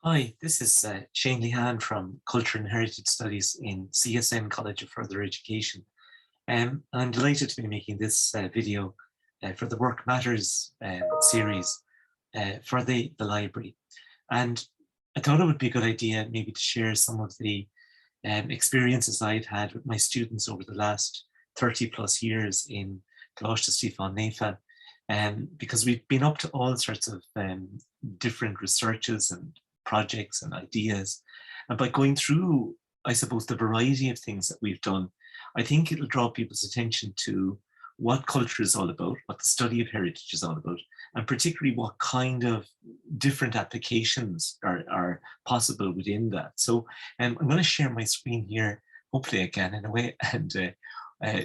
Hi, this is Shane Lehane from Culture and Heritage Studies in CSN College of Further Education. I'm delighted to be making this video for the Work Matters series for the library. And I thought it would be a good idea maybe to share some of the experiences I've had with my students over the last 30 plus years in Coláiste Stiofáin Naofa, because we've been up to all sorts of different researches and projects and ideas. And by going through, I suppose, the variety of things that we've done, I think it'll draw people's attention to what culture is all about, what the study of heritage is all about, and particularly what kind of different applications are possible within that. So I'm going to share my screen here, hopefully I can in a way, and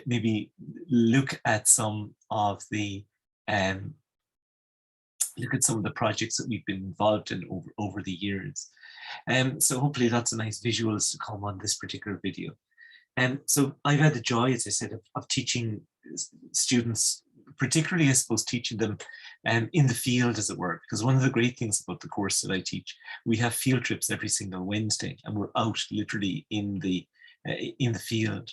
maybe look at some of the projects that we've been involved in over the years. So hopefully lots of nice visuals to come on this particular video. So I've had the joy, as I said, of teaching students, particularly I suppose teaching them in the field, as it were, because one of the great things about the course that I teach, we have field trips every single Wednesday, and we're out literally in the field.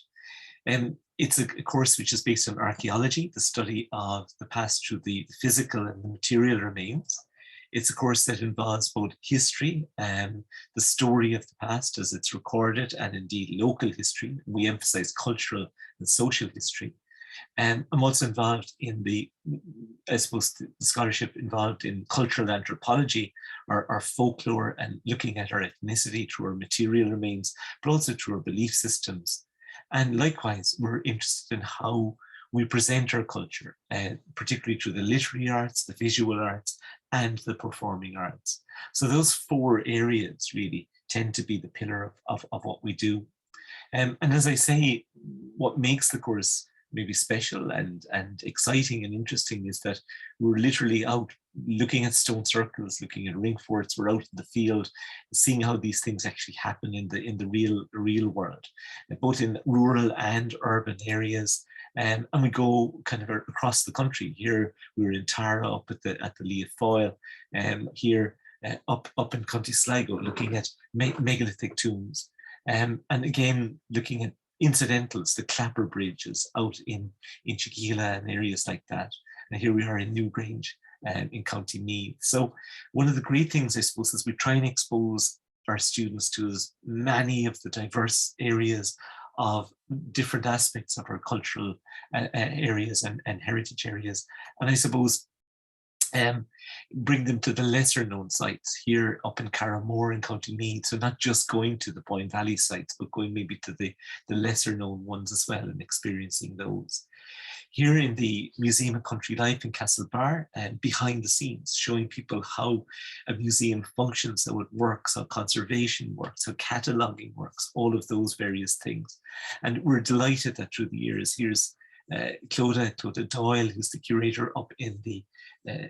It's a course which is based on archaeology, the study of the past through the physical and the material remains. It's a course that involves both history and the story of the past as it's recorded, and indeed local history. We emphasize cultural and social history. I'm also involved in the scholarship involved in cultural anthropology, our folklore, and looking at our ethnicity through our material remains, but also through our belief systems. And likewise, we're interested in how we present our culture, particularly through the literary arts, the visual arts, and the performing arts. So those four areas really tend to be the pillar of what we do. And as I say, what makes the course maybe special and exciting and interesting is that we're literally out looking at stone circles, looking at ring forts. We're out in the field, seeing how these things actually happen in the real world, both in rural and urban areas. And we go kind of across the country. Here we were in Tara, up at the Lia Foyle, here up in County Sligo, looking at megalithic tombs, and again looking at incidentals, the clapper bridges out in Chiquila and areas like that. And here we are in Newgrange in County Meath. So one of the great things, I suppose, is we try and expose our students to as many of the diverse areas of different aspects of our cultural areas and heritage areas. And I suppose bring them to the lesser known sites here up in Carramore in County Meath. So not just going to the Boyne Valley sites, but going maybe to the lesser known ones as well and experiencing those. Here in the Museum of Country Life in Castlebar, behind the scenes, showing people how a museum functions, how it works, how conservation works, how cataloguing works, all of those various things. And we're delighted that through the years, here's Clodagh Doyle, who's the curator up in the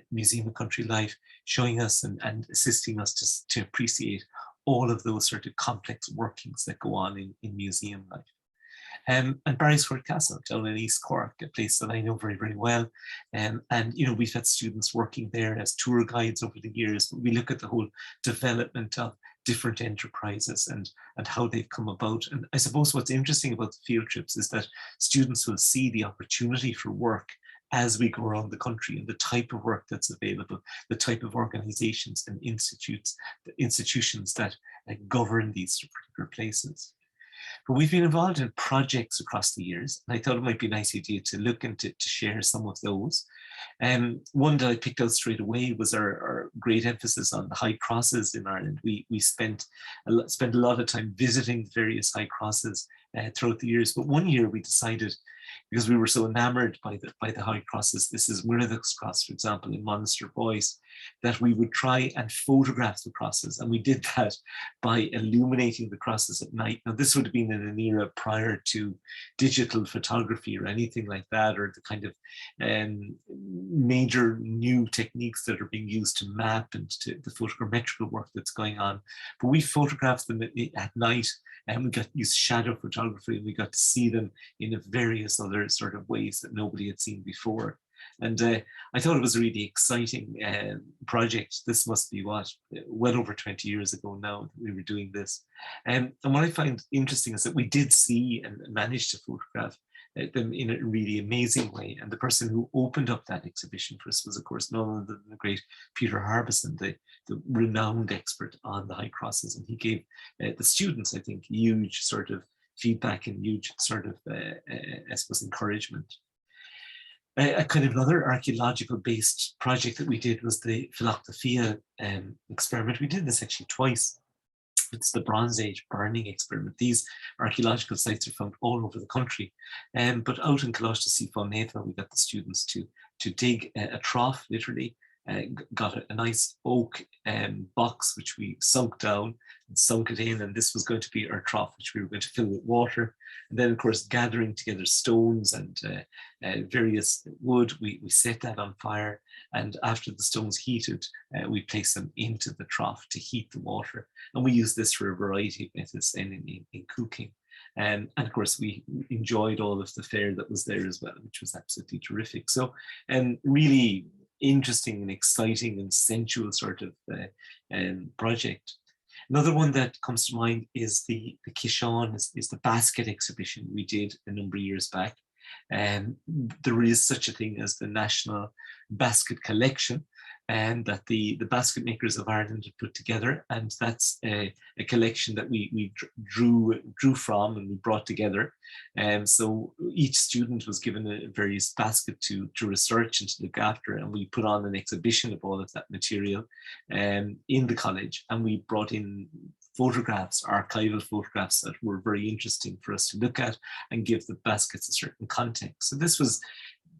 Museum of Country Life, showing us and assisting us to appreciate all of those sort of complex workings that go on in museum life. And Barrysford Castle down in East Cork, a place that I know very, very well. And you know, we've had students working there as tour guides over the years, but we look at the whole development of different enterprises and how they've come about. And I suppose what's interesting about the field trips is that students will see the opportunity for work as we go around the country and the type of work that's available, the type of organizations and institutions that govern these particular places. But we've been involved in projects across the years, and I thought it might be a nice idea to look and to share some of those. One that I picked out straight away was our great emphasis on the high crosses in Ireland. We spent a lot of time visiting the various high crosses throughout the years, but one year we decided, because we were so enamored by the high crosses, this is Muirthach's Cross, for example, in Monaster Boyce, that we would try and photograph the crosses. And we did that by illuminating the crosses at night. Now, this would have been in an era prior to digital photography or anything like that, or the kind of major new techniques that are being used to map and to the photogrammetrical work that's going on. But we photographed them at night, and we got to use shadow photography, and we got to see them in various other sort of ways that nobody had seen before. And I thought it was a really exciting project. This must be well over 20 years ago now that we were doing this. And what I find interesting is that we did see and managed to photograph them in a really amazing way. And the person who opened up that exhibition for us was, of course, none other than the great Peter Harbison, the renowned expert on the high crosses. And he gave the students, I think, huge sort of feedback and huge sort of, I suppose, encouragement. A kind of another archaeological based project that we did was the Philoctophia experiment. We did this actually twice. It's the Bronze Age burning experiment. These archaeological sites are found all over the country. But out in Coláiste Stiofáin Naofa, we got the students to dig a trough, literally, got a nice oak box, which we sunk down and sunk it in. And this was going to be our trough, which we were going to fill with water. And then, of course, gathering together stones and various wood, we set that on fire. And after the stones heated, we placed them into the trough to heat the water. And we used this for a variety of methods in cooking. And of course, we enjoyed all of the fare that was there as well, which was absolutely terrific. So, really interesting and exciting and sensual sort of project. Another one that comes to mind is the Kishon, is the basket exhibition we did a number of years back. And there is such a thing as the National Basket Collection, and that the basket makers of Ireland have put together, and that's a collection that we drew from and we brought together. So each student was given a various basket to research and to look after, and we put on an exhibition of all of that material in the college, and we brought in photographs, archival photographs that were very interesting for us to look at and give the baskets a certain context. So this was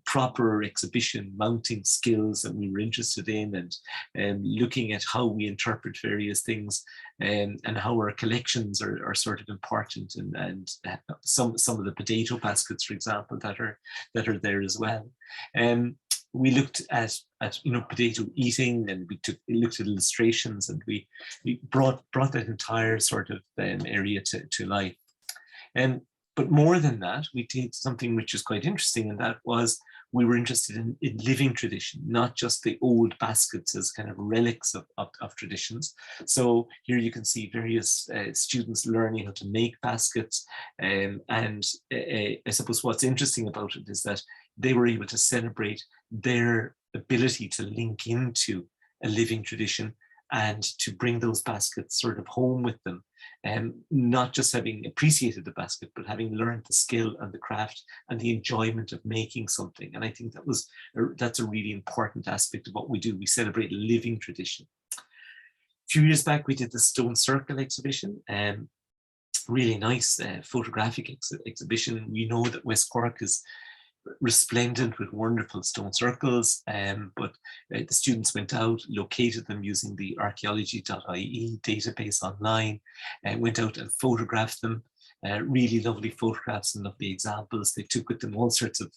proper exhibition mounting skills that we were interested in, and looking at how we interpret various things, and how our collections are sort of important, and some of the potato baskets, for example, that are there as well. We looked at potato eating, and we looked at illustrations, and we brought that entire sort of area to life. But more than that, we did something which is quite interesting, and that was we were interested in living tradition, not just the old baskets as kind of relics of traditions. So here you can see various students learning how to make baskets. And I suppose what's interesting about it is that they were able to celebrate their ability to link into a living tradition and to bring those baskets sort of home with them. And not just having appreciated the basket, but having learned the skill and the craft and the enjoyment of making something. And I think that's a really important aspect of what we do. We celebrate living tradition. A few years back, we did the Stone Circle exhibition, really nice photographic exhibition. We know that West Cork is resplendent with wonderful stone circles, but the students went out, located them using the archaeology.ie database online, and went out and photographed them. Really lovely photographs and lovely examples. They took with them all sorts of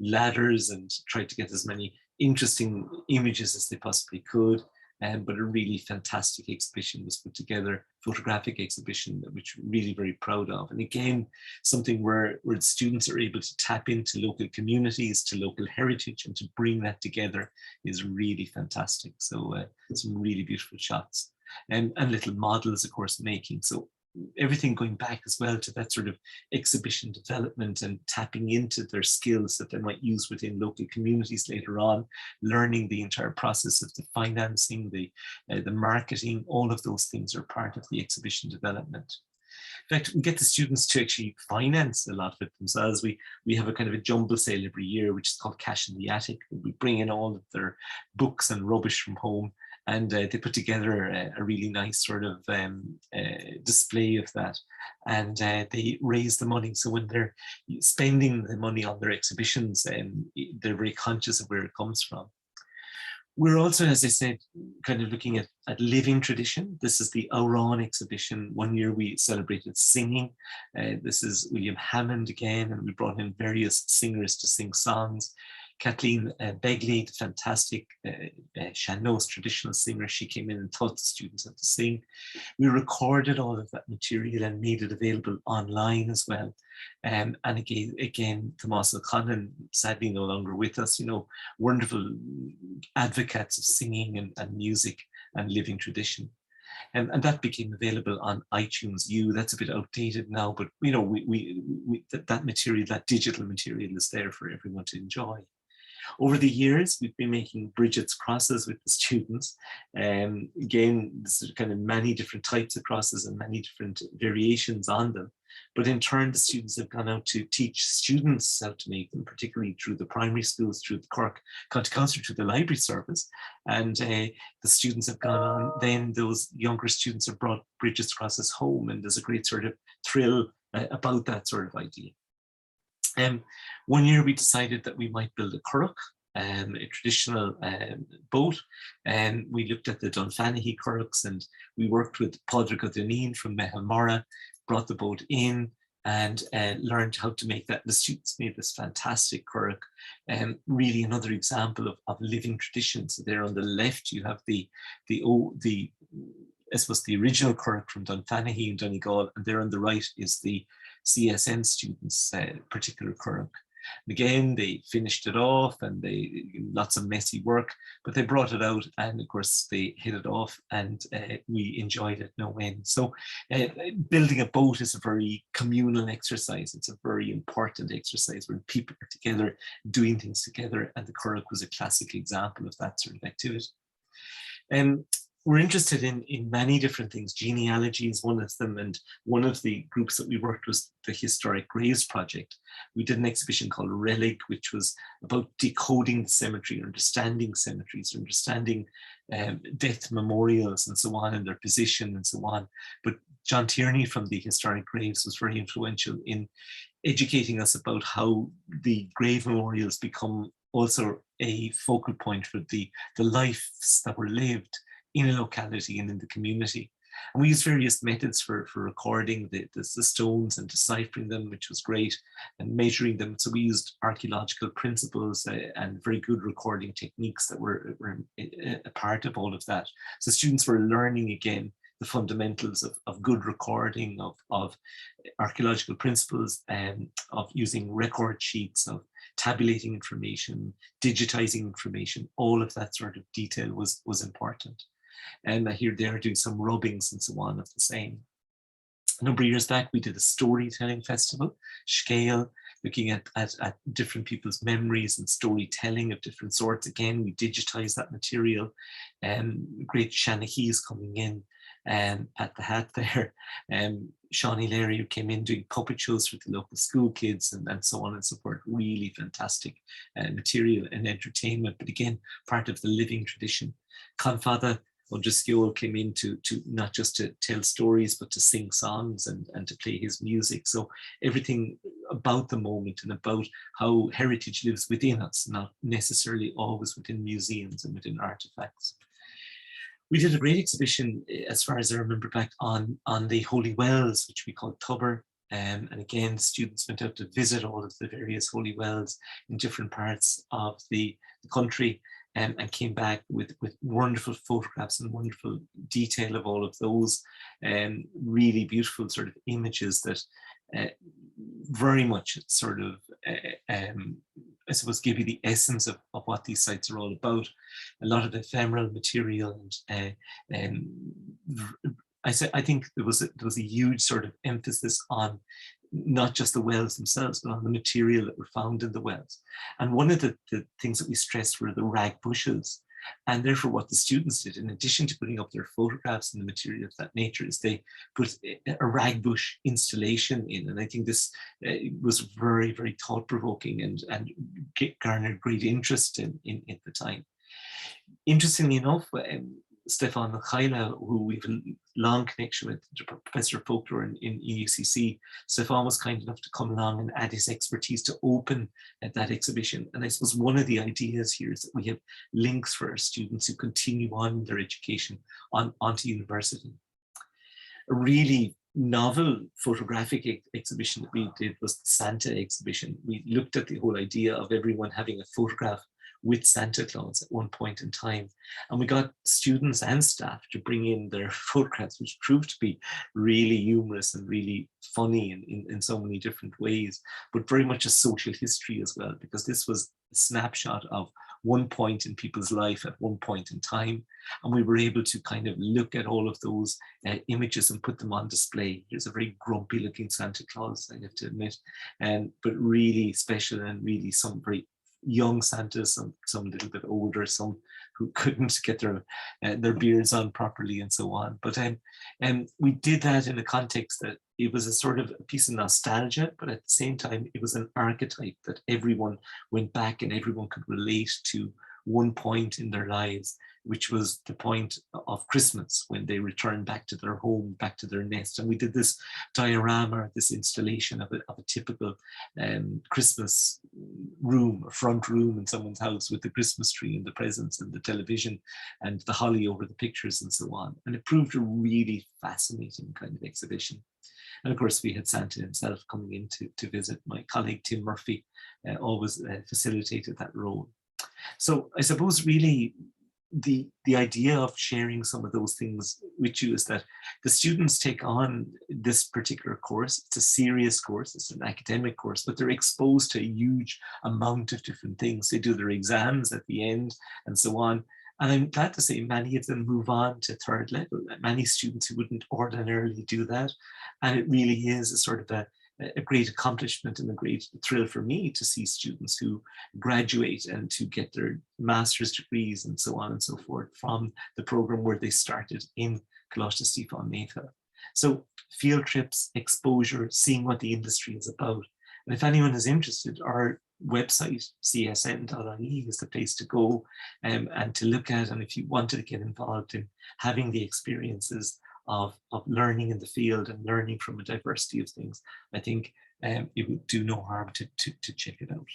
ladders and tried to get as many interesting images as they possibly could. But a really fantastic exhibition was put together, photographic exhibition, which we're really very proud of. And again, something where the students are able to tap into local communities, to local heritage, and to bring that together is really fantastic. So some really beautiful shots, and little models, of course, making. So everything going back as well to that sort of exhibition development and tapping into their skills that they might use within local communities later on, learning the entire process of the financing, the marketing, all of those things are part of the exhibition development. In fact, we get the students to actually finance a lot of it themselves. We have a kind of a jumble sale every year, which is called Cash in the Attic. We bring in all of their books and rubbish from home, and they put together a really nice sort of display of that, and they raise the money. So when they're spending the money on their exhibitions, they're very conscious of where it comes from. We're also, as I said, kind of looking at living tradition. This is the Auron exhibition. One year we celebrated singing. This is William Hammond again, and we brought in various singers to sing songs. Kathleen Begley, the fantastic Sean-Nós traditional singer, she came in and taught the students how to sing. We recorded all of that material and made it available online as well. And again, Tomás O'Connell, sadly no longer with us, you know, wonderful advocates of singing and music and living tradition. And that became available on iTunes U. That's a bit outdated now, but you know, that material, that digital material is there for everyone to enjoy. Over the years, we've been making Brigid's crosses with the students. Again, there's kind of many different types of crosses and many different variations on them. But in turn, the students have gone out to teach students how to make them, particularly through the primary schools, through the Cork County Council, through the library service. And the students have gone on, then those younger students have brought Brigid's crosses home, and there's a great sort of thrill about that sort of idea. One year we decided that we might build a curragh, a traditional boat, and we looked at the Dunfanaghy curraghs, and we worked with Padraig O'Donnell from Mehalmora, brought the boat in and learned how to make that. The students made this fantastic curragh, really another example of living tradition. So there on the left you have the I suppose the original curragh from Dunfanaghy and Donegal, and there on the right is the CSN students' particular curragh. Again, they finished it off, and lots of messy work, but they brought it out, and of course they hit it off, and we enjoyed it no end. So building a boat is a very communal exercise. It's a very important exercise when people are together doing things together, and the curragh was a classic example of that sort of activity. We're interested in many different things. Genealogy is one of them, and one of the groups that we worked was the Historic Graves Project. We did an exhibition called Relic, which was about decoding the cemetery, understanding cemeteries, understanding death memorials and so on, and their position and so on. But John Tierney from the Historic Graves was very influential in educating us about how the grave memorials become also a focal point for the lives that were lived in a locality and in the community. And we used various methods for recording the stones and deciphering them, which was great, and measuring them. So we used archaeological principles and very good recording techniques that were a part of all of that. So students were learning again the fundamentals of good recording, of archaeological principles, of using record sheets, of tabulating information, digitizing information. All of that sort of detail was important. And here they're doing some rubbings and so on of the same. A number of years back, we did a storytelling festival, Scale, looking at different people's memories and storytelling of different sorts. Again, we digitized that material. Great Shanahees coming in at the hat there. Shawnee Larry, who came in doing puppet shows for the local school kids and so on and so forth. Really fantastic material and entertainment, but again, part of the living tradition. Confada O'Driscoll came in to not just to tell stories, but to sing songs and to play his music. So everything about the moment and about how heritage lives within us, not necessarily always within museums and within artifacts. We did a great exhibition, as far as I remember back, on the Holy Wells, which we called Tubber. And again, students went out to visit all of the various holy wells in different parts of the country. And came back with wonderful photographs and wonderful detail of all of those, and really beautiful sort of images that very much sort of, I suppose, give you the essence of what these sites are all about. A lot of ephemeral material, and I think there was a huge sort of emphasis on not just the wells themselves, but on the material that were found in the wells. And one of the things that we stressed were the rag bushes. And therefore what the students did, in addition to putting up their photographs and the material of that nature, is they put a rag bush installation in. And I think this was very, very thought-provoking and garnered great interest in the time. Interestingly enough, Stefan Michaela, who we've a long connection with, Professor of Folklore in EUCC, Stefan was kind enough to come along and add his expertise to open that exhibition. And I suppose one of the ideas here is that we have links for our students who continue on their education onto university. A really novel photographic exhibition that we did was the Santa exhibition. We looked at the whole idea of everyone having a photograph with Santa Claus at one point in time. And we got students and staff to bring in their photographs, which proved to be really humorous and really funny in so many different ways, but very much a social history as well, because this was a snapshot of one point in people's life at one point in time. And we were able to kind of look at all of those images and put them on display. Here's a very grumpy looking Santa Claus, I have to admit, but really special, and really some very young Santas, some a little bit older, some who couldn't get their beards on properly, and so on. But we did that in a context that it was a sort of a piece of nostalgia, but at the same time, it was an archetype that everyone went back and everyone could relate to one point in their lives, which was the point of Christmas, when they returned back to their home, back to their nest. And we did this diorama, this installation of a typical Christmas room, or front room in someone's house, with the Christmas tree and the presents and the television and the holly over the pictures and so on. And it proved a really fascinating kind of exhibition. And of course, we had Santa himself coming in to visit. My colleague, Tim Murphy, always facilitated that role. So I suppose really the idea of sharing some of those things with you is that the students take on this particular course. It's a serious course, it's an academic course, but they're exposed to a huge amount of different things. They do their exams at the end and so on. And I'm glad to say many of them move on to third level, many students who wouldn't ordinarily do that. And it really is a sort of a great accomplishment and a great thrill for me to see students who graduate and to get their master's degrees and so on and so forth from the program where they started in Coláiste Stiofáin Naofa. So field trips, exposure, seeing what the industry is about. And if anyone is interested, our website, csn.ie, is the place to go and to look at. And if you wanted to get involved in having the experiences of learning in the field and learning from a diversity of things, I think it would do no harm to check it out.